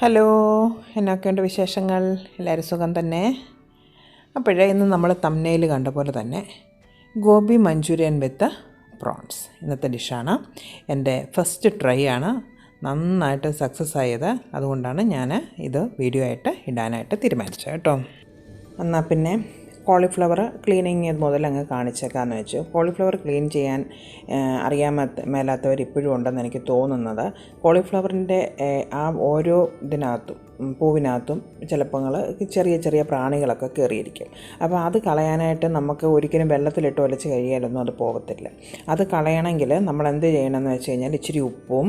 Hello, എന്നൊക്കെയുണ്ട് വിശേഷങ്ങൾ? എല്ലാവരും സുഖം തന്നെ. അപ്പോഴേ ഇന്ന് നമ്മൾ തംബ്നെയിൽ കണ്ട പോലെ തന്നെ ഗോബി മഞ്ചൂരിയൻ വിത്ത് പ്രോൺസ് ഇന്നത്തെ ഡിഷാണ്. എൻ്റെ ഫസ്റ്റ് ട്രൈ ആണ്, നന്നായിട്ട് സക്സസ് ആയത്. അതുകൊണ്ടാണ് ഞാൻ ഇത് വീഡിയോ ആയിട്ട് ഇടാനായിട്ട് തീരുമാനിച്ചത് കേട്ടോ. എന്നാൽ പിന്നെ കോളിഫ്ലവർ ക്ലീനിങ് മുതൽ അങ്ങ് കാണിച്ചേക്കാമെന്ന് വെച്ചു. കോളിഫ്ലവർ ക്ലീൻ ചെയ്യാൻ മേലാത്തവർ ഇപ്പോഴും ഉണ്ടെന്ന് എനിക്ക് തോന്നുന്നത്. കോളിഫ്ലവറിൻ്റെ ആ ഓരോ ഇതിനകത്തും പൂവിനകത്തും ചിലപ്പോൾ ചെറിയ ചെറിയ പ്രാണികളൊക്കെ കയറിയിരിക്കും. അപ്പോൾ അത് കളയാനായിട്ട് നമുക്ക് ഒരിക്കലും വെള്ളത്തിലിട്ട് ഒലച്ച് കഴിയാലൊന്നും അത് പോകത്തില്ല. അത് കളയണമെങ്കിൽ നമ്മൾ എന്ത് ചെയ്യണമെന്ന് വെച്ച് കഴിഞ്ഞാൽ ഇച്ചിരി ഉപ്പും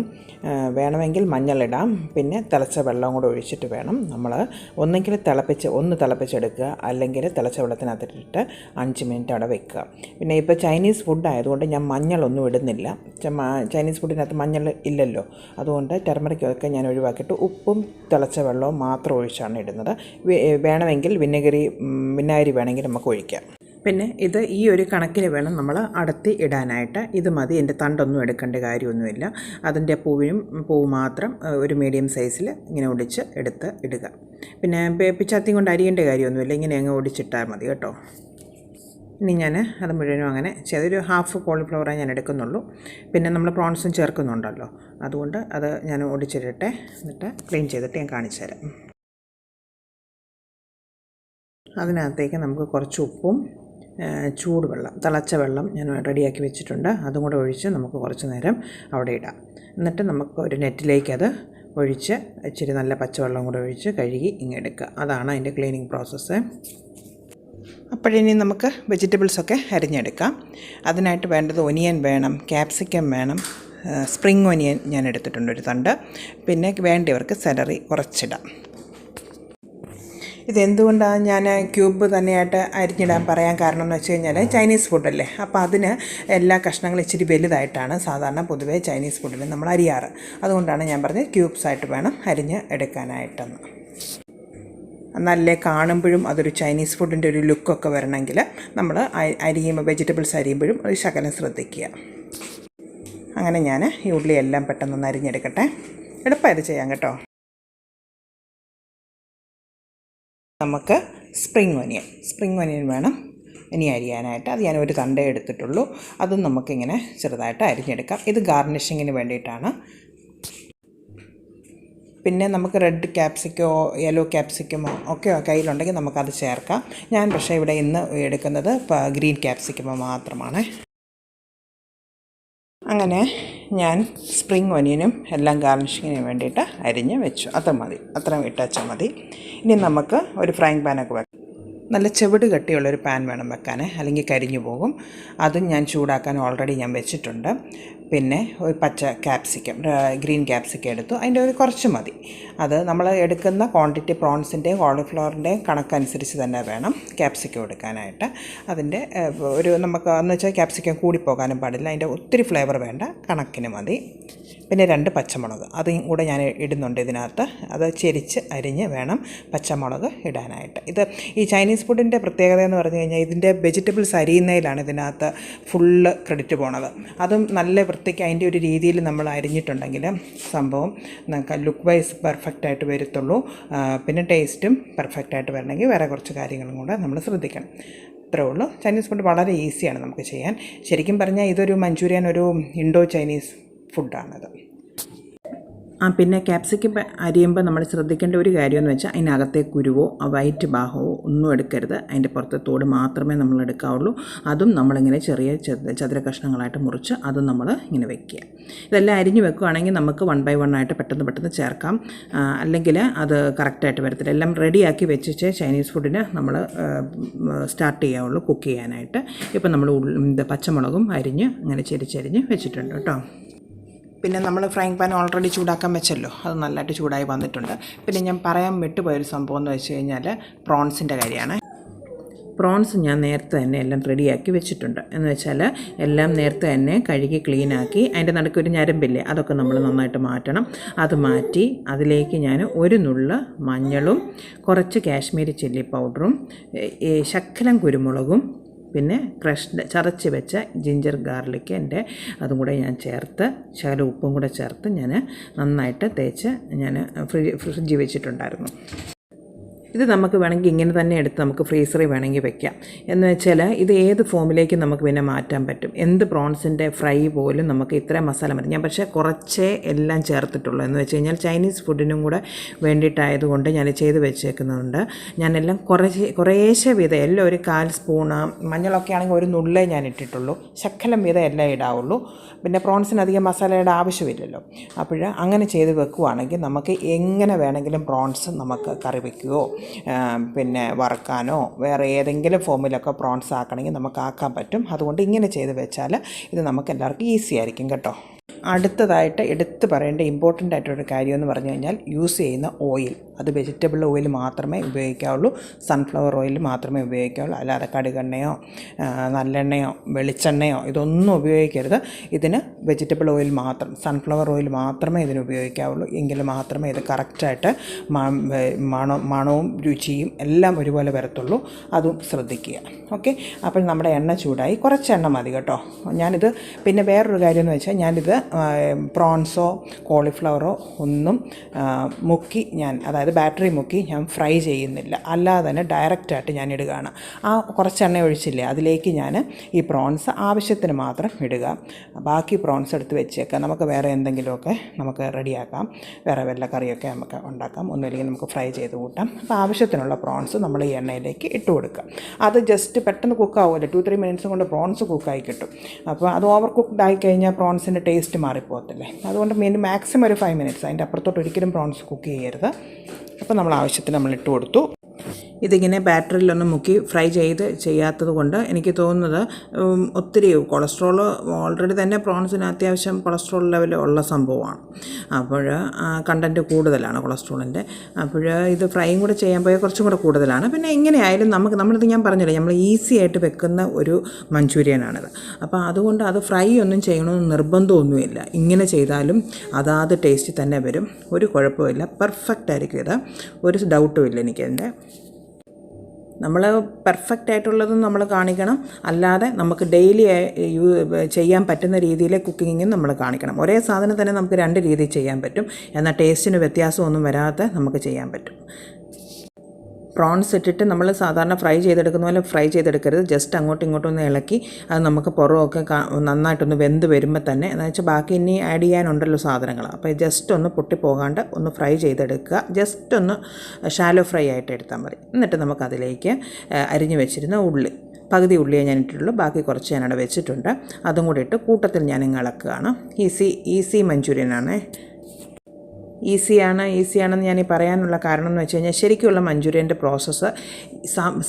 വേണമെങ്കിൽ മഞ്ഞളിടാം, പിന്നെ തിളച്ച വെള്ളം കൂടെ ഒഴിച്ചിട്ട് വേണം നമ്മൾ ഒന്നെങ്കിൽ തിളപ്പിച്ചെടുക്കുക, അല്ലെങ്കിൽ തിളച്ച വെള്ളത്തിനകത്തിട്ടിട്ട് 5 മിനിറ്റ് അവിടെ വെക്കുക. പിന്നെ ഇപ്പോൾ ചൈനീസ് ഫുഡ് ആയതുകൊണ്ട് ഞാൻ മഞ്ഞളൊന്നും ഇടുന്നില്ല. ചൈനീസ് ഫുഡിനകത്ത് മഞ്ഞൾ ഇല്ലല്ലോ, അതുകൊണ്ട് ടെർമറിക്കൊക്കെ ഞാൻ ഒഴിവാക്കിയിട്ട് ഉപ്പും തിളച്ച വെള്ളവും മാത്രം ഒഴിച്ചാണ് ഇടുന്നത്. വേണമെങ്കിൽ വിനാഗിരി വേണമെങ്കിൽ നമുക്ക് ഒഴിക്കാം. പിന്നെ ഇത് ഈ ഒരു കണക്കിന് വേണം നമ്മൾ അടത്തി ഇടാനായിട്ട്. ഇത് മതി, എൻ്റെ തണ്ടൊന്നും എടുക്കേണ്ട കാര്യമൊന്നുമില്ല. അതിൻ്റെ പൂവ് മാത്രം ഒരു മീഡിയം സൈസിൽ ഇങ്ങനെ ഒടിച്ച് എടുത്ത് ഇടുക. പിന്നെ പിച്ചാത്തി കൊണ്ട് അരിയേണ്ട കാര്യമൊന്നുമില്ല, ഇങ്ങനെ അങ്ങ് ഒടിച്ചിട്ടാൽ മതി കേട്ടോ. ഇനി ഞാൻ അത് മുഴുവനും അങ്ങനെ ചെയ്തൊരു ഹാഫ് കോളിഫ്ലവറേ ഞാൻ എടുക്കുന്നുള്ളൂ. പിന്നെ നമ്മൾ പ്രോൺസും ചേർക്കുന്നുണ്ടല്ലോ, അതുകൊണ്ട് അത് ഞാൻ ഒടിച്ചിടട്ടെ. എന്നിട്ട് ക്ലീൻ ചെയ്തിട്ട് ഞാൻ കാണിച്ചു തരാം. അതിനകത്തേക്ക് നമുക്ക് കുറച്ച് ഉപ്പും ചൂടുവെള്ളം, തിളച്ച വെള്ളം ഞാൻ റെഡിയാക്കി വെച്ചിട്ടുണ്ട്. അതും കൂടെ ഒഴിച്ച് നമുക്ക് കുറച്ച് നേരം അവിടെ ഇടാം. എന്നിട്ട് നമുക്ക് ഒരു നെറ്റിലേക്ക് അത് ഒഴിച്ച് ഇച്ചിരി നല്ല പച്ചവെള്ളം കൂടെ ഒഴിച്ച് കഴുകി ഇങ്ങെടുക്കുക. അതാണ് അതിൻ്റെ ക്ലീനിങ് പ്രോസസ്സ്. അപ്പോഴിനി നമുക്ക് വെജിറ്റബിൾസൊക്കെ അരിഞ്ഞെടുക്കാം. അതിനായിട്ട് വേണ്ടത് ഒനിയൻ വേണം, ക്യാപ്സിക്കം വേണം, സ്പ്രിംഗ് ഒനിയൻ ഞാൻ എടുത്തിട്ടുണ്ട് ഒരു തണ്ട്, പിന്നെ വേണ്ടവർക്ക് സെലറി കുറച്ചിടാം. ഇതെന്തുകൊണ്ടാണ് ഞാൻ ക്യൂബ് തന്നെയായിട്ട് അരിഞ്ഞിടാൻ പറയാൻ കാരണം എന്ന് വെച്ച് കഴിഞ്ഞാൽ ചൈനീസ് ഫുഡല്ലേ, അപ്പോൾ അതിന് എല്ലാ കഷ്ണങ്ങളും ഇച്ചിരി വലുതായിട്ടാണ് സാധാരണ പൊതുവേ ചൈനീസ് ഫുഡിന് നമ്മൾ അരിയാറ്. അതുകൊണ്ടാണ് ഞാൻ പറഞ്ഞത് ക്യൂബ്സായിട്ട് വേണം അരിഞ്ഞ് എടുക്കാനായിട്ടെന്ന്. നല്ലേ കാണുമ്പോഴും അതൊരു ചൈനീസ് ഫുഡിൻ്റെ ഒരു ലുക്കൊക്കെ വരണമെങ്കിൽ നമ്മൾ വെജിറ്റബിൾസ് അരിയുമ്പോഴും ഒരു ശകലം ശ്രദ്ധിക്കുക. അങ്ങനെ ഞാൻ ഈ ഉള്ളിയെല്ലാം പെട്ടെന്നൊന്ന് അരിഞ്ഞെടുക്കട്ടെ. എളുപ്പമായത് ചെയ്യാം കേട്ടോ. നമുക്ക് സ്പ്രിംഗ് ഒനിയൻ വേണം ഇനി അരിയാനായിട്ട്. അത് ഞാൻ ഒരു തണ്ടേ എടുത്തിട്ടുള്ളൂ. അതും നമുക്കിങ്ങനെ ചെറുതായിട്ട് അരിഞ്ഞെടുക്കാം. ഇത് ഗാർണിഷിങ്ങിന് വേണ്ടിയിട്ടാണ്. പിന്നെ നമുക്ക് റെഡ് ക്യാപ്സിക്കോ യെല്ലോ ക്യാപ്സിക്കമോ ഒക്കെ കയ്യിലുണ്ടെങ്കിൽ നമുക്കത് ചേർക്കാം. ഞാൻ പക്ഷേ ഇവിടെ ഇന്ന് എടുക്കുന്നത് ഗ്രീൻ ക്യാപ്സിക്കമോ മാത്രമാണ്. അങ്ങനെ ഞാൻ സ്പ്രിംഗ് ഒനിയനും എല്ലാം ഗാർണിഷിങ്ങിന് വേണ്ടിയിട്ട് അരിഞ്ഞ് വെച്ചു. അത്ര ഇട്ടാച്ചാൽ മതി. ഇനി നമുക്ക് ഒരു ഫ്രൈങ് പാനൊക്കെ വെക്കാം. നല്ല ചെവിട് കട്ടിയുള്ളൊരു പാൻ വേണം വെക്കാൻ, അല്ലെങ്കിൽ കരിഞ്ഞു പോകും. അതും ഞാൻ ചൂടാക്കാൻ ഓൾറെഡി ഞാൻ വെച്ചിട്ടുണ്ട്. പിന്നെ ഒരു ഗ്രീൻ ക്യാപ്സിക്കം എടുത്തു. അതിൻ്റെ ഒരു കുറച്ച് മതി. അത് നമ്മൾ എടുക്കുന്ന ക്വാണ്ടിറ്റി പ്രോൺസിൻ്റെയും കോളിഫ്ലവറിൻ്റെയും കണക്കനുസരിച്ച് തന്നെ വേണം ക്യാപ്സിക്കം എടുക്കാനായിട്ട്. അതിൻ്റെ നമുക്ക് എന്ന് വെച്ചാൽ ക്യാപ്സിക്കം കൂടിപ്പോകാനും പാടില്ല, അതിൻ്റെ ഒത്തിരി ഫ്ലേവർ വേണ്ട, കണക്കിന് മതി. പിന്നെ 2 പച്ചമുളക് അതും കൂടെ ഞാൻ ഇടുന്നുണ്ട് ഇതിനകത്ത്. അത് ചെരിച്ച് അരിഞ്ഞ് വേണം പച്ചമുളക് ഇടാനായിട്ട്. ഈ ചൈനീസ് ഫുഡിൻ്റെ പ്രത്യേകത എന്ന് പറഞ്ഞു കഴിഞ്ഞാൽ ഇതിൻ്റെ വെജിറ്റബിൾസ് അരിയുന്നതിലാണ് ഇതിനകത്ത് ഫുള്ള് ക്രെഡിറ്റ് പോണത്. അതും നല്ല വൃത്തിക്ക് അതിൻ്റെ ഒരു രീതിയിൽ നമ്മൾ അരിഞ്ഞിട്ടുണ്ടെങ്കിൽ സംഭവം നമുക്ക് ലുക്ക് വൈസ് പെർഫെക്റ്റായിട്ട് വരത്തുള്ളൂ. പിന്നെ ടേസ്റ്റും പെർഫെക്റ്റായിട്ട് വരണമെങ്കിൽ വേറെ കുറച്ച് കാര്യങ്ങളും കൂടെ നമ്മൾ ശ്രദ്ധിക്കണം. ഇത്രേ ഉള്ളൂ. ചൈനീസ് ഫുഡ് വളരെ ഈസിയാണ് നമുക്ക് ചെയ്യാൻ. ശരിക്കും പറഞ്ഞാൽ ഇതൊരു മഞ്ചൂരിയൻ ഒരു ഇൻഡോ ചൈനീസ് ഫുഡാണത്. പിന്നെ ക്യാപ്സിക്കം അരിയുമ്പോൾ നമ്മൾ ശ്രദ്ധിക്കേണ്ട ഒരു കാര്യമെന്ന് വെച്ചാൽ അതിനകത്തെ കുരുവോ വൈറ്റ് ഭാഗമോ ഒന്നും എടുക്കരുത്. അതിൻ്റെ പുറത്തെ തോട് മാത്രമേ നമ്മൾ എടുക്കാവുള്ളൂ. അതും നമ്മളിങ്ങനെ ചെറിയ ചതുര കഷ്ണങ്ങളായിട്ട് മുറിച്ച് അതും നമ്മൾ ഇങ്ങനെ വെക്കുക. ഇതെല്ലാം അരിഞ്ഞ് വെക്കുകയാണെങ്കിൽ നമുക്ക് 1 by 1 ആയിട്ട് പെട്ടെന്ന് ചേർക്കാം. അല്ലെങ്കിൽ അത് കറക്റ്റായിട്ട് വരത്തില്ല. എല്ലാം റെഡിയാക്കി വെച്ചിട്ട് ചൈനീസ് ഫുഡിന് നമ്മൾ സ്റ്റാർട്ട് ചെയ്യാവുള്ളൂ കുക്ക് ചെയ്യാനായിട്ട്. ഇപ്പം നമ്മൾ പച്ചമുളകും അരിഞ്ഞ് അങ്ങനെ ചെരിച്ചരിഞ്ഞ് വെച്ചിട്ടുണ്ട് കേട്ടോ. പിന്നെ നമ്മൾ ഫ്രൈങ് പാൻ ഓൾറെഡി ചൂടാക്കാൻ വെച്ചല്ലോ, അത് നല്ലതായിട്ട് ചൂടായി വന്നിട്ടുണ്ട്. പിന്നെ ഞാൻ പറയാൻ വിട്ടുപോയൊരു സംഭവം എന്ന് വെച്ച് കഴിഞ്ഞാൽ പ്രോൺസിൻ്റെ കാര്യമാണ്. പ്രോൺസ് ഞാൻ നേരത്തെ തന്നെ എല്ലാം റെഡിയാക്കി വെച്ചിട്ടുണ്ട്. എന്ന് വെച്ചാൽ എല്ലാം നേരത്തെ തന്നെ കഴുകി ക്ലീനാക്കി, അതിൻ്റെ നടുക്കൊരു ഞരമ്പില്ലേ, അതൊക്കെ നമ്മൾ നന്നായിട്ട് മാറ്റണം. അത് മാറ്റി അതിലേക്ക് ഞാൻ ഒരു നുള്ള് മഞ്ഞളും കുറച്ച് കാശ്മീരി ചില്ലി പൗഡറും ശകലം കുരുമുളകും പിന്നെ ചതച്ച് വെച്ച ജിഞ്ചർ ഗാർലിക്കിൻ്റെ അതും കൂടെ ഞാൻ ചേർത്ത് ശകലം ഉപ്പും കൂടെ ചേർത്ത് ഞാൻ നന്നായിട്ട് തേച്ച് ഞാൻ ഫ്രിഡ്ജിൽ വെച്ചിട്ടുണ്ടായിരുന്നു. ഇത് നമുക്ക് വേണമെങ്കിൽ ഇങ്ങനെ തന്നെ എടുത്ത് നമുക്ക് ഫ്രീസറിൽ വേണമെങ്കിൽ വെക്കാം. എന്ന് വെച്ചാൽ ഇത് ഏത് ഫോമിലേക്ക് നമുക്ക് പിന്നെ മാറ്റാൻ പറ്റും. എന്ത് പ്രോൺസിൻ്റെ ഫ്രൈ പോലും നമുക്ക് ഇത്രയും മസാല മതി. ഞാൻ പക്ഷേ കുറച്ചേ എല്ലാം ചേർത്തിട്ടുള്ളൂ. എന്ന് വെച്ച് കഴിഞ്ഞാൽ ചൈനീസ് ഫുഡിനും കൂടെ വേണ്ടിയിട്ടായതുകൊണ്ട് ഞാൻ ചെയ്ത് വെച്ചേക്കുന്നുണ്ട്. ഞാനെല്ലാം കുറേശ്ശെ വീതം എല്ലാം ഒരു 1/4 സ്പൂണ്, മഞ്ഞളൊക്കെ ആണെങ്കിൽ ഒരു നുള്ളേ ഞാൻ ഇട്ടിട്ടുള്ളൂ. ശക്കലം വീതം എല്ലാം ഇടാവുള്ളൂ. പിന്നെ പ്രോൺസിന് അധികം മസാലയുടെ ആവശ്യമില്ലല്ലോ. അപ്പോൾ അങ്ങനെ ചെയ്ത് വെക്കുകയാണെങ്കിൽ നമുക്ക് എങ്ങനെ വേണമെങ്കിലും പ്രോൺസ് നമുക്ക് കറി വയ്ക്കുകയോ പിന്നെ വറക്കാനോ വേറെ ഏതെങ്കിലും ഫോമിലൊക്കെ പ്രോൺസ് ആക്കണമെങ്കിൽ നമുക്ക് ആക്കാൻ പറ്റും. അതുകൊണ്ട് ഇങ്ങനെ ചെയ്ത് വെച്ചാൽ ഇത് നമുക്ക് എല്ലാവർക്കും ഈസി ആയിരിക്കും കേട്ടോ. അടുത്തതായിട്ട് എടുത്ത് പറയേണ്ട ഇമ്പോർട്ടൻ്റ് ആയിട്ടൊരു കാര്യമെന്ന് പറഞ്ഞു കഴിഞ്ഞാൽ യൂസ് ചെയ്യുന്ന ഓയിൽ, അത് വെജിറ്റബിൾ ഓയിൽ മാത്രമേ ഉപയോഗിക്കാവുള്ളൂ. സൺഫ്ലവർ ഓയിൽ മാത്രമേ ഉപയോഗിക്കാവുള്ളൂ. അല്ലാതെ കടുകെണ്ണയോ നല്ലെണ്ണയോ വെളിച്ചെണ്ണയോ ഇതൊന്നും ഉപയോഗിക്കരുത്. ഇതിന് വെജിറ്റബിൾ ഓയിൽ മാത്രം, സൺഫ്ലവർ ഓയിൽ മാത്രമേ ഇതിന് ഉപയോഗിക്കാവുള്ളൂ. എങ്കിൽ മാത്രമേ ഇത് കറക്റ്റായിട്ട് മണവും രുചിയും എല്ലാം ഒരുപോലെ വരത്തുള്ളൂ. അതും ശ്രദ്ധിക്കുക. ഓക്കെ, അപ്പോൾ നമ്മുടെ എണ്ണ ചൂടായി, കുറച്ച് എണ്ണ മതി കേട്ടോ. ഞാനിത് പിന്നെ വേറൊരു കാര്യം എന്ന് വെച്ചാൽ ഞാനിത് പ്രോൺസോ കോളിഫ്ലവറോ ഒന്നും മുക്കി അതായത് ബാറ്ററി മുക്കി ഞാൻ ഫ്രൈ ചെയ്യുന്നില്ല. അല്ലാതെ തന്നെ ഡയറക്റ്റായിട്ട് ഞാൻ ഇടുകയാണ്. ആ കുറച്ച് എണ്ണ ഒഴിച്ചില്ലേ, അതിലേക്ക് ഞാൻ ഈ പ്രോൺസ് ആവശ്യത്തിന് മാത്രം ഇടുക. ബാക്കി പ്രോൺസ് എടുത്ത് വെച്ചേക്കാം. നമുക്ക് വേറെ എന്തെങ്കിലുമൊക്കെ നമുക്ക് റെഡിയാക്കാം. വേറെ വല്ല കറിയൊക്കെ നമുക്ക് ഉണ്ടാക്കാം. ഒന്നുമില്ലെങ്കിൽ നമുക്ക് ഫ്രൈ ചെയ്ത് കൂട്ടാം. അപ്പോൾ ആവശ്യത്തിനുള്ള പ്രോൺസ് നമ്മൾ ഈ എണ്ണയിലേക്ക് ഇട്ട് കൊടുക്കുക. അത് ജസ്റ്റ് പെട്ടെന്ന് കുക്കാവുമല്ലോ, 2-3 മിനിറ്റ്സ് കൊണ്ട് പ്രോൺസ് കുക്കായി കിട്ടും. അപ്പോൾ അത് ഓവർ കുക്ക്ഡ് ആയിക്കഴിഞ്ഞാൽ പ്രോൺസിൻ്റെ ടേസ്റ്റ് മാറിപ്പോകത്തില്ലേ. അതുകൊണ്ട് മാക്സിമം ഒരു 5 മിനിറ്റ്സ്, അതിൻ്റെ അപ്പുറത്തോട്ട് ഒരിക്കലും പ്രോൺസ് കുക്ക് ചെയ്യരുത്. അപ്പോൾ നമ്മൾ ആവശ്യത്തിന് നമ്മൾ ഇട്ട് കൊടുത്തു. ഇതിങ്ങനെ ബാറ്ററിലൊന്നും മുക്കി ഫ്രൈ ചെയ്യാത്തത് കൊണ്ട് എനിക്ക് തോന്നുന്നത് ഒത്തിരി കൊളസ്ട്രോൾ ഓൾറെഡി തന്നെ പ്രോൺസിന് അത്യാവശ്യം കൊളസ്ട്രോൾ ലെവൽ ഉള്ള സംഭവമാണ്. അപ്പോൾ കണ്ടൻറ്റ് കൂടുതലാണ് കൊളസ്ട്രോളിൻ്റെ. അപ്പോൾ ഇത് ഫ്രൈയും കൂടെ ചെയ്യാൻ പോയാൽ കുറച്ചും കൂടെ കൂടുതലാണ്. പിന്നെ എങ്ങനെയായാലും നമ്മളിത് ഞാൻ പറഞ്ഞില്ലേ, നമ്മൾ ഈസി ആയിട്ട് വെക്കുന്ന ഒരു മഞ്ചൂരിയനാണിത്. അപ്പോൾ അതുകൊണ്ട് അത് ഫ്രൈ ഒന്നും ചെയ്യണമെന്ന് നിർബന്ധമൊന്നുമില്ല. ഇങ്ങനെ ചെയ്താലും അതാത് ടേസ്റ്റ് തന്നെ വരും. ഒരു കുഴപ്പമില്ല, പെർഫെക്റ്റ് ആയിരിക്കും ഇത്. ഒരു ഡൗട്ടും ഇല്ല എനിക്കതിൻ്റെ. നമ്മൾ പെർഫെക്റ്റ് ആയിട്ടുള്ളതും നമ്മൾ കാണിക്കണം, അല്ലാതെ നമുക്ക് ഡെയിലി ചെയ്യാൻ പറ്റുന്ന രീതിയിലെ കുക്കിങ്ങും നമ്മൾ കാണിക്കണം. ഒരേ സാധനം തന്നെ നമുക്ക് 2 രീതിയിൽ ചെയ്യാൻ പറ്റും. എന്നാൽ ടേസ്റ്റിന് വ്യത്യാസമൊന്നും വരാതെ നമുക്ക് ചെയ്യാൻ പറ്റും. പ്രോൺസ് ഇട്ടിട്ട് നമ്മൾ സാധാരണ ഫ്രൈ ചെയ്തെടുക്കുന്ന പോലെ ഫ്രൈ ചെയ്തെടുക്കരുത്. ജസ്റ്റ് അങ്ങോട്ടും ഇങ്ങോട്ടും ഒന്ന് ഇളക്കി അത് നമുക്ക് പുറമൊക്കെ നന്നായിട്ടൊന്ന് വെന്ത് വരുമ്പോൾ തന്നെ, എന്ന് വെച്ചാൽ ബാക്കി ഇനി ആഡ് ചെയ്യാനുണ്ടല്ലോ സാധനങ്ങൾ. അപ്പോൾ ജസ്റ്റ് ഒന്ന് പൊട്ടിപ്പോകാണ്ട് ഒന്ന് ഫ്രൈ ചെയ്തെടുക്കുക. ജസ്റ്റ് ഒന്ന് ഷാലോ ഫ്രൈ ആയിട്ട് എടുത്താൽ മതി. എന്നിട്ട് നമുക്കതിലേക്ക് അരിഞ്ഞു വെച്ചിരുന്ന പകുതി ഉള്ളിയെ ഞാൻ ഇട്ടിട്ടുള്ളൂ. ബാക്കി കുറച്ച് ഞാനവിടെ വെച്ചിട്ടുണ്ട്. അതും കൂടി ഇട്ട് കൂട്ടത്തിൽ ഞാനിങ്ങ് ഇളക്കുകയാണ്. ഈസി മഞ്ചൂരിയനാണ്. ഈസിയാണെന്ന് ഞാൻ പറയാനുള്ള കാരണം എന്ന് വെച്ച് കഴിഞ്ഞാൽ ശരിക്കുള്ള മഞ്ചൂരിയൻ്റെ പ്രോസസ്സ്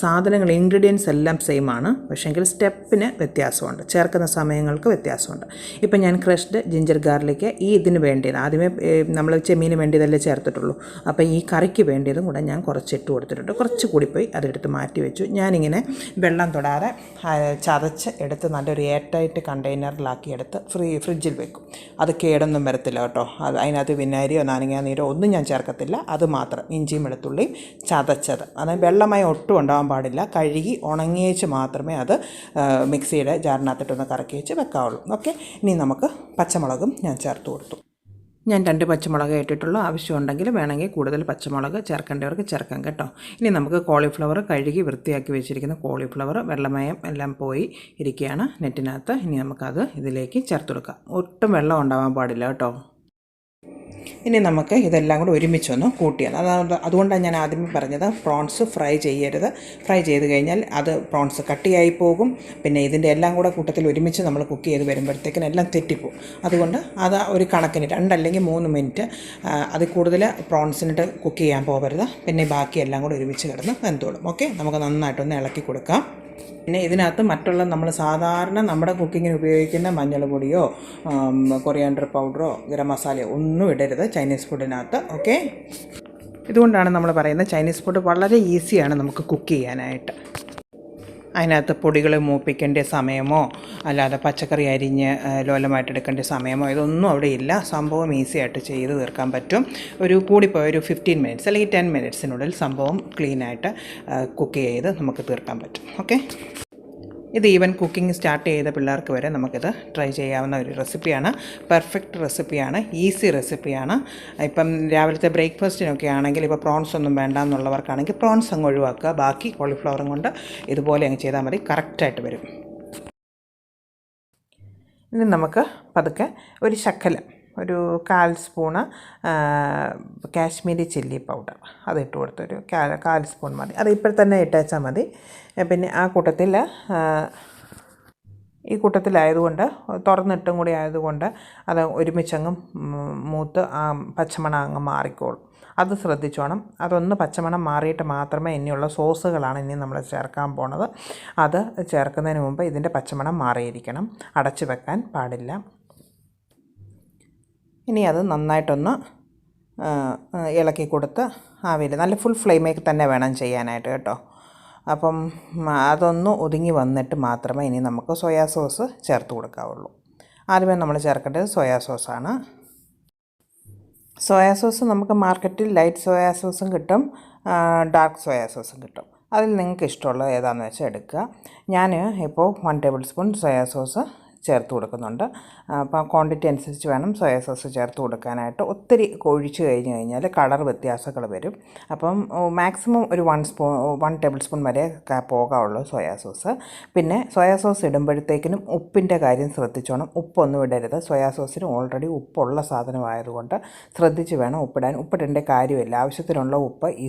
സാധനങ്ങൾ ഇൻഗ്രീഡിയൻസ് എല്ലാം സെയിം ആണ്. പക്ഷേങ്കിൽ സ്റ്റെപ്പിന് വ്യത്യാസമുണ്ട്, ചേർക്കുന്ന സമയങ്ങൾക്ക് വ്യത്യാസമുണ്ട്. ഇപ്പം ഞാൻ ക്രഷ്ഡ് ജിഞ്ചർ ഗാർലിക്ക് ഇതിന് വേണ്ടിയത് ആദ്യമേ നമ്മൾ ചെമ്മീന് വേണ്ടിയതല്ലേ ചേർത്തിട്ടുള്ളൂ. അപ്പോൾ ഈ കറിക്ക് വേണ്ടിയതും കൂടെ ഞാൻ കുറച്ചിട്ട് കൊടുത്തിട്ടുണ്ട്. കുറച്ച് കൂടിപ്പോയി, അതെടുത്ത് മാറ്റി വെച്ചു. ഞാനിങ്ങനെ വെള്ളം തൊടാതെ ചതച്ച് എടുത്ത് നല്ലൊരു എയർടൈറ്റ് കണ്ടെയ്നറിലാക്കി എടുത്ത് ഫ്രിഡ്ജിൽ വെക്കും. അത് കേടൊന്നും വരത്തില്ല കേട്ടോ. അതിനകത്ത് വിനാഗിരിയോ നീരോ ഒന്നും ഞാൻ ചേർക്കത്തില്ല. അത് മാത്രം ഇഞ്ചിയും വെളുത്തുള്ളിയും ചതച്ചത്, അതായത് വെള്ളമായി ഒട്ടും ഉണ്ടാകാൻ പാടില്ല. കഴുകി ഉണങ്ങിയേച്ച് മാത്രമേ അത് മിക്സിയുടെ ജാറിനകത്തിട്ടൊന്ന് കറക്കി വെച്ച് വെക്കാവുള്ളൂ. ഓക്കെ, ഇനി നമുക്ക് പച്ചമുളകും ഞാൻ ചേർത്ത് കൊടുത്തു. ഞാൻ 2 പച്ചമുളക് ഇട്ടിട്ടുള്ളൂ. ആവശ്യമുണ്ടെങ്കിൽ വേണമെങ്കിൽ കൂടുതൽ പച്ചമുളക് ചേർക്കേണ്ടവർക്ക് ചേർക്കാം കേട്ടോ. ഇനി നമുക്ക് കോളിഫ്ലവർ കഴുകി വൃത്തിയാക്കി വെച്ചിരിക്കുന്ന കോളിഫ്ലവർ വെള്ളമയം എല്ലാം പോയി ഇരിക്കുകയാണ് നെറ്റിനകത്ത്. ഇനി നമുക്കത് ഇതിലേക്ക് ചേർത്ത് കൊടുക്കാം. ഒട്ടും വെള്ളം ഉണ്ടാവാൻ പാടില്ല കേട്ടോ. ഇനി നമുക്ക് ഇതെല്ലാം കൂടെ ഒരുമിച്ചൊന്ന് കൂട്ടിയാൽ അതുകൊണ്ടാണ് ഞാൻ ആദ്യമേ പറഞ്ഞത് പ്രോൺസ് ഫ്രൈ ചെയ്യരുത്. ഫ്രൈ ചെയ്ത് കഴിഞ്ഞാൽ അത് പ്രോൺസ് കട്ടിയായി പോകും. പിന്നെ ഇതിൻ്റെ എല്ലാം കൂടെ കൂട്ടത്തിൽ ഒരുമിച്ച് നമ്മൾ കുക്ക് ചെയ്ത് വരുമ്പോഴത്തേക്കിനും എല്ലാം തെറ്റിപ്പോവും. അതുകൊണ്ട് അത് ഒരു കണക്കിന് 2 അല്ലെങ്കിൽ 3 മിനിറ്റ് അതിൽ കൂടുതൽ പ്രോൺസിനിട്ട് കുക്ക് ചെയ്യാൻ പോകരുത്. പിന്നെ ബാക്കി എല്ലാം കൂടെ ഒരുമിച്ച് കിടന്ന് വെന്തോളും. ഓക്കെ, നമുക്ക് നന്നായിട്ടൊന്ന് ഇളക്കി കൊടുക്കാം. പിന്നെ ഇതിനകത്ത് മറ്റുള്ള നമ്മൾ സാധാരണ നമ്മുടെ കുക്കിങ്ങിന് ഉപയോഗിക്കുന്ന മഞ്ഞൾ പൊടിയോ കൊറിയാണ്ടർ പൗഡറോ ഗരം മസാലയോ ഒന്നും ഇടരുത് ചൈനീസ് ഫുഡിനകത്ത്. ഓക്കെ, ഇതുകൊണ്ടാണ് നമ്മൾ പറയുന്നത് ചൈനീസ് ഫുഡ് വളരെ ഈസിയാണ് നമുക്ക് കുക്ക് ചെയ്യാനായിട്ട്. അതിനകത്ത് പൊടികൾ മൂപ്പിക്കേണ്ട സമയമോ അല്ലാതെ പച്ചക്കറി അരിഞ്ഞ് ലോലമായിട്ട് എടുക്കേണ്ട സമയമോ ഇതൊന്നും അവിടെ ഇല്ല. സംഭവം ഈസി ആയിട്ട് ചെയ്ത് തീർക്കാൻ പറ്റും. കൂടിപ്പോയ ഒരു 15 മിനിറ്റ്സ് അല്ലെങ്കിൽ 10 മിനിറ്റ്സിനുള്ളിൽ സംഭവം ക്ലീനായിട്ട് കുക്ക് ചെയ്ത് നമുക്ക് തീർക്കാൻ പറ്റും. ഓക്കെ, ഇത് ഈവൻ കുക്കിംഗ് സ്റ്റാർട്ട് ചെയ്ത പിള്ളേർക്ക് വരെ നമുക്കിത് ട്രൈ ചെയ്യാവുന്ന ഒരു റെസിപ്പിയാണ്. പെർഫെക്റ്റ് റെസിപ്പിയാണ്, ഈസി റെസിപ്പിയാണ്. ഇപ്പം രാവിലത്തെ ബ്രേക്ക്ഫാസ്റ്റിനൊക്കെ ആണെങ്കിൽ ഇപ്പോൾ പ്രോൺസ് ഒന്നും വേണ്ട എന്നുള്ളവർക്കാണെങ്കിൽ പ്രോൺസ് അങ്ങ് ഒഴിവാക്കുക. ബാക്കി കോളിഫ്ലവറും കൊണ്ട് ഇതുപോലെ അങ്ങ് ചെയ്താൽ മതി, കറക്റ്റായിട്ട് വരും. ഇനി നമുക്ക് പതുക്കെ ഒരു ശക്കലം, ഒരു 1/4 സ്പൂണ് കാശ്മീരി ചില്ലി പൗഡർ അതിട്ട് കൊടുത്തൊരു 1/4 സ്പൂൺ മതി. അത് ഇപ്പോൾ തന്നെ ഇട്ടേച്ചാൽ മതി. പിന്നെ ഈ കൂട്ടത്തിലായതുകൊണ്ട് തുറന്നിട്ടും കൂടി ആയതുകൊണ്ട് അത് ഒരുമിച്ചങ്ങ് മൂത്ത് പച്ചമണം അങ്ങ് മാറിക്കോളും. അത് ശ്രദ്ധിച്ചോണം. അതൊന്ന് പച്ചമണം മാറിയിട്ട് മാത്രമേ ഇനിയുള്ള സോസുകളാണ് ഇനി നമ്മൾ ചേർക്കാൻ പോണത്. അത് ചേർക്കുന്നതിന് മുമ്പ് ഇതിൻ്റെ പച്ചമണം മാറിയിരിക്കണം, അടച്ചു വെക്കാൻ പാടില്ല. ഇനി അത് നന്നായിട്ടൊന്ന് ഇളക്കി കൊടുത്ത് ആവിയിൽ നല്ല ഫുൾ ഫ്ലെയിമിൽ തന്നെ വേണം ചെയ്യാനായിട്ട് കേട്ടോ. അപ്പം അതൊന്ന് ഒതുങ്ങി വന്നിട്ട് മാത്രമേ ഇനി നമുക്ക് സോയാ സോസ് ചേർത്ത് കൊടുക്കാവുള്ളൂ. ആദ്യമേ നമ്മൾ ചേർക്കേണ്ടത് സോയാ സോസാണ്. സോയാ സോസ് നമുക്ക് മാർക്കറ്റിൽ ലൈറ്റ് സോയാ സോസും കിട്ടും, ഡാർക്ക് സോയാ സോസും കിട്ടും. അതിൽ നിങ്ങൾക്ക് ഇഷ്ടമുള്ളത് ഏതാണെന്ന് വെച്ചാൽ എടുക്കുക. ഞാൻ ഇപ്പോൾ 1 ടേബിൾ സ്പൂൺ സോയാ സോസ് ചേർത്ത് കൊടുക്കുന്നുണ്ട്. അപ്പോൾ ക്വാണ്ടിറ്റി അനുസരിച്ച് വേണം സോയാ സോസ് ചേർത്ത് കൊടുക്കാനായിട്ട്. ഒത്തിരി ഒഴിച്ച് കഴിഞ്ഞാൽ കളർ വ്യത്യാസങ്ങൾ വരും. അപ്പം മാക്സിമം ഒരു 1 ടേബിൾ സ്പൂൺ വരെ പോകാവുള്ളൂ സോയാ സോസ്. പിന്നെ സോയാ സോസ് ഇടുമ്പോഴത്തേക്കിനും ഉപ്പിൻ്റെ കാര്യം ശ്രദ്ധിച്ചോണം. ഉപ്പൊന്നും ഇടരുത്. സോയാ സോസിന് ഓൾറെഡി ഉപ്പുള്ള സാധനമായതുകൊണ്ട് ശ്രദ്ധിച്ച് വേണം ഉപ്പിടാൻ. ഉപ്പിടേണ്ട കാര്യമില്ല. ആവശ്യത്തിനുള്ള ഉപ്പ് ഈ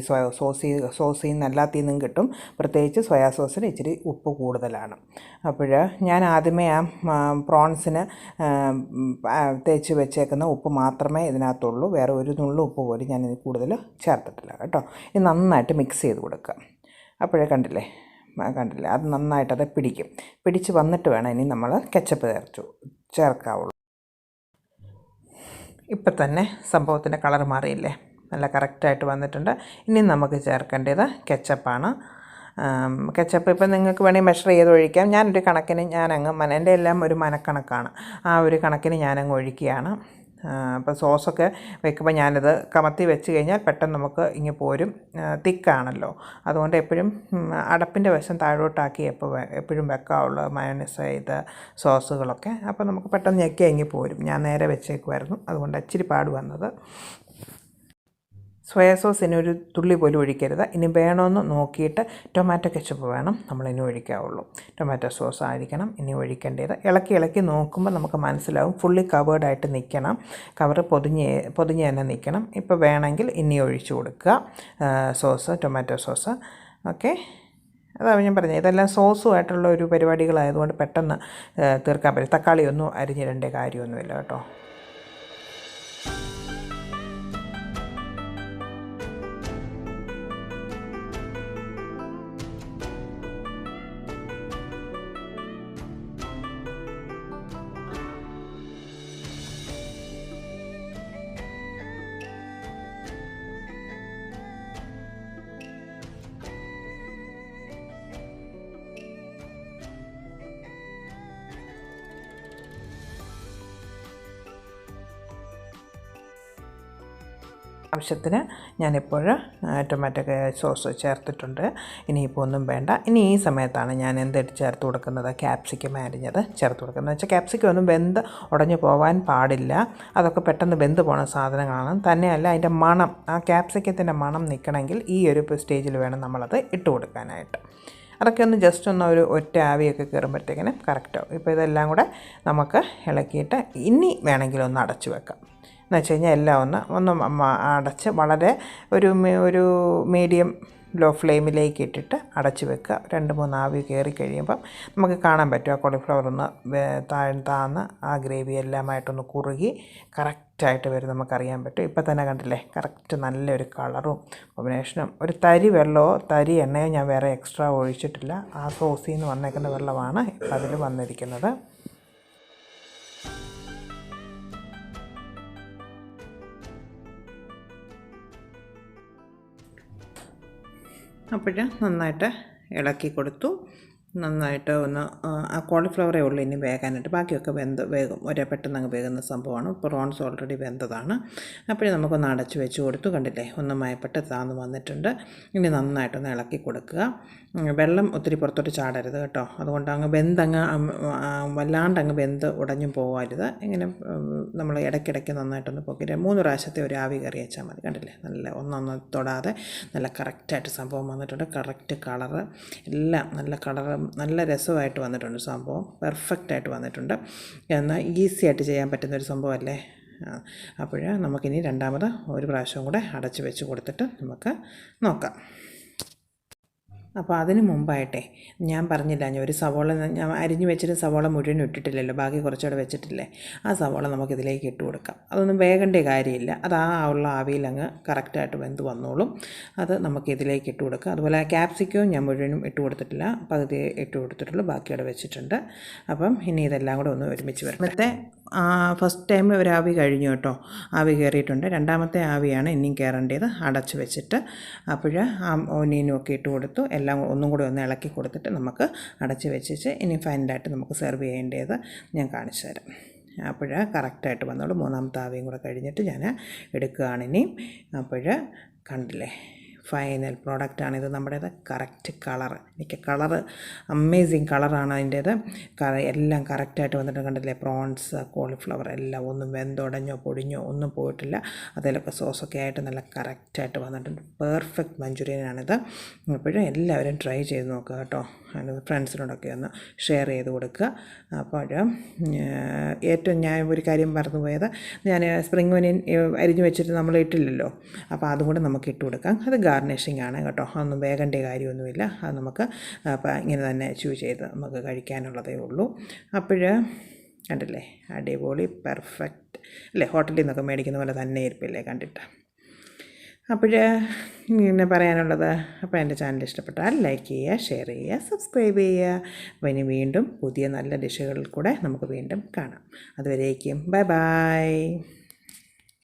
സോസിൽ നിന്ന് എല്ലാത്തിൽ നിന്നും കിട്ടും. പ്രത്യേകിച്ച് സോയാ സോസിന് ഇച്ചിരി ഉപ്പ് കൂടുതലാണ്. അപ്പോൾ ഞാൻ ആദ്യമേ പ്രോൺസിന് തേച്ച് വെച്ചേക്കുന്ന ഉപ്പ് മാത്രമേ ഇതിനകത്തുള്ളൂ. വേറെ ഒരു നുള്ളു ഉപ്പ് പോലും ഞാനിത് കൂടുതൽ ചേർത്തിട്ടില്ല കേട്ടോ. ഇത് നന്നായിട്ട് മിക്സ് ചെയ്ത് കൊടുക്കുക. അപ്പോഴേ കണ്ടില്ലേ അത് നന്നായിട്ടത് പിടിച്ച് വന്നിട്ട് വേണം ഇനി നമ്മൾ കെച്ചപ്പ് ചേർക്കാവുള്ളൂ. ഇപ്പം തന്നെ സംഭവത്തിൻ്റെ കളർ മാറിയില്ലേ, നല്ല കറക്റ്റായിട്ട് വന്നിട്ടുണ്ട്. ഇനി നമുക്ക് ചേർക്കേണ്ടത് കെച്ചപ്പാണ്. കെച്ചപ്പ് ഇപ്പം നിങ്ങൾക്ക് വേണമെങ്കിൽ മെഷർ ചെയ്ത് ഒഴിക്കാം. ഞാനൊരു കണക്കിന് എൻ്റെ എല്ലാം ഒരു മനക്കണക്കാണ്. ആ ഒരു കണക്കിന് ഞാനങ്ങ് ഒഴിക്കുകയാണ്. അപ്പോൾ സോസൊക്കെ വെക്കുമ്പോൾ ഞാനിത് കമത്തി വെച്ച് കഴിഞ്ഞാൽ പെട്ടെന്ന് നമുക്ക് ഇങ്ങ് പോരും. തിക്കാണല്ലോ, അതുകൊണ്ട് എപ്പോഴും അടപ്പിൻ്റെ വശം താഴോട്ടാക്കി എപ്പോഴും വെക്കാവുള്ളൂ മയോണൈസ് ഇത് സോസുകളൊക്കെ. അപ്പോൾ നമുക്ക് പെട്ടെന്ന് ഞെക്കി ഇങ്ങ് പോരും. ഞാൻ നേരെ വെച്ചേക്കുമായിരുന്നു, അതുകൊണ്ട് ഇച്ചിരി പാട് വന്നത്. സോയാ സോസ് ഇനി ഒരു തുള്ളി പോലും ഒഴിക്കരുത്. ഇനി വേണമെന്ന് നോക്കിയിട്ട് ടൊമാറ്റോ കെച്ചപ്പ് വേണം നമ്മളിനി ഒഴിക്കാവുള്ളൂ. ടൊമാറ്റോ സോസ് ആയിരിക്കണം ഇനി ഒഴിക്കേണ്ടത്. ഇളക്കി നോക്കുമ്പോൾ നമുക്ക് മനസ്സിലാവും ഫുള്ളി കവേർഡായിട്ട് നിൽക്കണം. കവർ പൊതിഞ്ഞ് തന്നെ നിൽക്കണം. ഇപ്പോൾ വേണമെങ്കിൽ ഇനി ഒഴിച്ചു കൊടുക്കുക ടൊമാറ്റോ സോസ്. ഓക്കെ, അതാണ് ഞാൻ പറഞ്ഞത്. ഇതെല്ലാം സോസുമായിട്ടുള്ള ഒരു പരിപാടികളായതുകൊണ്ട് പെട്ടെന്ന് തീർക്കാൻ പറ്റും. തക്കാളിയൊന്നും അരിഞ്ഞിടേണ്ട കാര്യമൊന്നുമില്ല കേട്ടോ. ആവശ്യത്തിന് ഞാനിപ്പോൾ ടൊമാറ്റോ സോസ് ചേർത്തിട്ടുണ്ട്. ഇനിയിപ്പോൾ ഒന്നും വേണ്ട. ഇനി ഈ സമയത്താണ് ഞാൻ ചേർത്ത് കൊടുക്കുന്നത്, ക്യാപ്സിക്കം അരിഞ്ഞത് ചേർത്ത് കൊടുക്കുന്നത്. വെച്ചാൽ ക്യാപ്സിക്കം ഒന്നും വെന്ത് ഉടഞ്ഞു പോകാൻ പാടില്ല. അതൊക്കെ പെട്ടെന്ന് വെന്ത് പോകുന്ന സാധനങ്ങളാണ്. തന്നെയല്ല അതിൻ്റെ മണം, ആ ക്യാപ്സിക്കത്തിൻ്റെ മണം നിൽക്കണമെങ്കിൽ ഈ ഒരു സ്റ്റേജിൽ വേണം നമ്മളത് ഇട്ട് കൊടുക്കാനായിട്ട്. അതൊക്കെ ഒന്ന് ജസ്റ്റ് ഒന്ന് ഒരു ഒറ്റ ആവിയൊക്കെ കയറുമ്പോഴത്തേക്കിന് കറക്റ്റാവും. ഇപ്പോൾ ഇതെല്ലാം കൂടെ നമുക്ക് ഇളക്കിയിട്ട് ഇനി വേണമെങ്കിൽ ഒന്ന് അടച്ചു വെക്കാം. എന്ന് വെച്ച് കഴിഞ്ഞാൽ എല്ലാം ഒന്ന് അടച്ച് വളരെ ഒരു മീഡിയം ലോ ഫ്ലെയിമിലേക്ക് ഇട്ടിട്ട് അടച്ച് വെക്കുക. 2-3 ആവി കയറി കഴിയുമ്പം നമുക്ക് കാണാൻ പറ്റും ആ കോളിഫ്ലവർ ഒന്ന് താഴ്ന്ന് ആ ഗ്രേവി എല്ലാമായിട്ടൊന്ന് കുറുകി കറക്റ്റായിട്ട് വരും, നമുക്കറിയാൻ പറ്റും. ഇപ്പം തന്നെ കണ്ടില്ലേ, കറക്റ്റ് നല്ലൊരു കളറും കോമ്പിനേഷനും. ഒരു തരി വെള്ളമോ തരി എണ്ണയോ ഞാൻ വേറെ എക്സ്ട്രാ ഒഴിച്ചിട്ടില്ല. ആ സോസിൽ നിന്ന് വന്നേക്കുന്ന വെള്ളമാണ് ഇപ്പം അതിൽ വന്നിരിക്കുന്നത്. അപ്പോൾ നന്നായിട്ട് ഇളക്കി കൊടുത്തു. നന്നായിട്ട് ഒന്ന് ആ കോളിഫ്ലവറേ ഉള്ളൂ ഇനി വേകാനായിട്ട്, ബാക്കിയൊക്കെ വേകും, പെട്ടെന്ന് അങ്ങ് വേകുന്ന സംഭവമാണ്. പ്രോൺസ് ഓൾറെഡി വെന്തതാണ്. അപ്പോഴേ നമുക്കൊന്ന് അടച്ച് വെച്ച് കൊടുത്തു. കണ്ടില്ലേ, ഒന്ന് മയപ്പെട്ട് താന്ന് വന്നിട്ടുണ്ട്. ഇനി നന്നായിട്ടൊന്ന് ഇളക്കി കൊടുക്കുക. വെള്ളം ഒത്തിരി പുറത്തോട്ട് ചാടരുത് കേട്ടോ, അതുകൊണ്ട് അങ്ങ് വല്ലാണ്ട് അങ്ങ് വെന്ത് ഉടഞ്ഞും പോകരുത്. ഇങ്ങനെ നമ്മൾ ഇടയ്ക്കിടയ്ക്ക് നന്നായിട്ടൊന്ന് പൊക്കി 3 പ്രാവശ്യത്തെ ഒരു ആവി കറി വെച്ചാൽ മതി. കണ്ടില്ലേ, നല്ല ഒന്നൊന്ന് തൊടാതെ നല്ല കറക്റ്റായിട്ട് സംഭവം വന്നിട്ടുണ്ട്. കറക്റ്റ് കളറ് എല്ലാം നല്ല കളറും നല്ല രസമായിട്ട് വന്നിട്ടുണ്ട്. സംഭവം പെർഫെക്റ്റായിട്ട് വന്നിട്ടുണ്ട്. എന്നാൽ ഈസി ആയിട്ട് ചെയ്യാൻ പറ്റുന്നൊരു സംഭവമല്ലേ. അപ്പോൾ നമുക്കിനി രണ്ടാമത് ഒരു പ്രാവശ്യം കൂടെ അടച്ച് വെച്ച് കൊടുത്തിട്ട് നമുക്ക് നോക്കാം. അപ്പോൾ അതിന് മുമ്പായിട്ടേ ഞാൻ പറഞ്ഞില്ല, ഞാൻ ഒരു സവോള ഞാൻ അരിഞ്ഞ് വെച്ചിട്ട് സവോള മുഴുവൻ ഇട്ടിട്ടില്ലല്ലോ, ബാക്കി കുറച്ചുകൂടെ വെച്ചിട്ടില്ലേ. ആ സവോള നമുക്കിതിലേക്ക് ഇട്ട് കൊടുക്കാം. അതൊന്നും വേകേണ്ട കാര്യമില്ല, അത് ആ ഉള്ള ആവിയിൽ അങ്ങ് കറക്റ്റായിട്ട് വെന്ത് വന്നോളും. അത് നമുക്കിതിലേക്ക് ഇട്ട് കൊടുക്കാം. അതുപോലെ ക്യാപ്സിക്കവും ഞാൻ മുഴുവനും ഇട്ട് കൊടുത്തിട്ടില്ല, പകുതി ഇട്ട് കൊടുത്തിട്ടുള്ളൂ, ബാക്കിയോടെ വെച്ചിട്ടുണ്ട്. അപ്പം ഇനി ഇതെല്ലാം കൂടെ ഒന്ന് ഒരുമിച്ച് വരട്ടെ. ഫസ്റ്റ് ടൈം ഒരു ആവി കഴിഞ്ഞു കേട്ടോ, ആവി കയറിയിട്ടുണ്ട്. രണ്ടാമത്തെ ആവിയാണ് ഇനിയും കയറേണ്ടത്. അടച്ച് വെച്ചിട്ട് അപ്പോൾ ആ ഓനിയനും ഒക്കെ ഇട്ട് കൊടുത്തു. എല്ലാം ഒന്നും കൂടി ഒന്ന് ഇളക്കി കൊടുത്തിട്ട് നമുക്ക് അടച്ച് വെച്ചിട്ട് ഇനി ഫൈനലായിട്ട് നമുക്ക് സെർവ് ചെയ്യേണ്ടത് ഞാൻ കാണിച്ചു തരാം. അപ്പോൾ കറക്റ്റായിട്ട് വന്നോളൂ. മൂന്നാമത്തെ ആവിയും കൂടെ കഴിഞ്ഞിട്ട് ഞാൻ എടുക്കുകയാണിനി. അപ്പോൾ കണ്ടില്ലേ, ഫൈനൽ പ്രോഡക്റ്റാണിത് നമ്മുടേത്. കറക്റ്റ് കളറ്, എനിക്ക് കളറ് അമേസിങ് കളറാണ് അതിൻ്റേത്. എല്ലാം കറക്റ്റായിട്ട് വന്നിട്ട് കണ്ടില്ലേ, പ്രോൺസ് കോളിഫ്ലവർ എല്ലാം ഒന്നും വെന്തുടഞ്ഞോ പൊടിഞ്ഞോ ഒന്നും പോയിട്ടില്ല. അതിലൊക്കെ സോസൊക്കെ ആയിട്ട് നല്ല കറക്റ്റായിട്ട് വന്നിട്ടുണ്ട്. പെർഫെക്റ്റ് മഞ്ചൂരിയനാണിത്. അപ്പോഴും എല്ലാവരും ട്രൈ ചെയ്ത് നോക്കുക കേട്ടോ. ഫ്രണ്ട്സിനോടൊക്കെ ഒന്ന് ഷെയർ ചെയ്ത് കൊടുക്കുക. അപ്പോൾ ഏറ്റവും ഞാൻ ഒരു കാര്യം പറഞ്ഞു പോയത്, ഞാൻ സ്പ്രിംഗ് ഒനിയൻ അരിഞ്ഞ് വെച്ചിട്ട് നമ്മൾ ഇട്ടില്ലല്ലോ, അപ്പോൾ അതും കൂടെ നമുക്ക് ഇട്ട് കൊടുക്കാം. അത് ഗാർണിഷിംഗ് ആണ് കേട്ടോ, അതൊന്നും വേകേണ്ട കാര്യമൊന്നുമില്ല. അത് നമുക്ക് ഇങ്ങനെ തന്നെ ചൂസ് ചെയ്ത് നമുക്ക് കഴിക്കാനുള്ളതേ ഉള്ളൂ. അപ്പോൾ കണ്ടില്ലേ, അടിപൊളി പെർഫെക്റ്റ് അല്ലേ, ഹോട്ടലിൽ നിന്നൊക്കെ മേടിക്കുന്ന പോലെ തന്നെ ഇരിപ്പില്ലേ കണ്ടിട്ട്. അപ്പോൾ ഇങ്ങനെ പറയാനുള്ളത്. അപ്പോൾ എൻ്റെ ചാനൽ ഇഷ്ടപ്പെട്ടാൽ ലൈക്ക് ചെയ്യുക, ഷെയർ ചെയ്യുക, സബ്സ്ക്രൈബ് ചെയ്യുക. അപ്പോൾ ഇനി വീണ്ടും പുതിയ നല്ല ഡിഷുകളിൽ കൂടെ നമുക്ക് വീണ്ടും കാണാം. അതുവരേക്കും ബൈ ബൈ.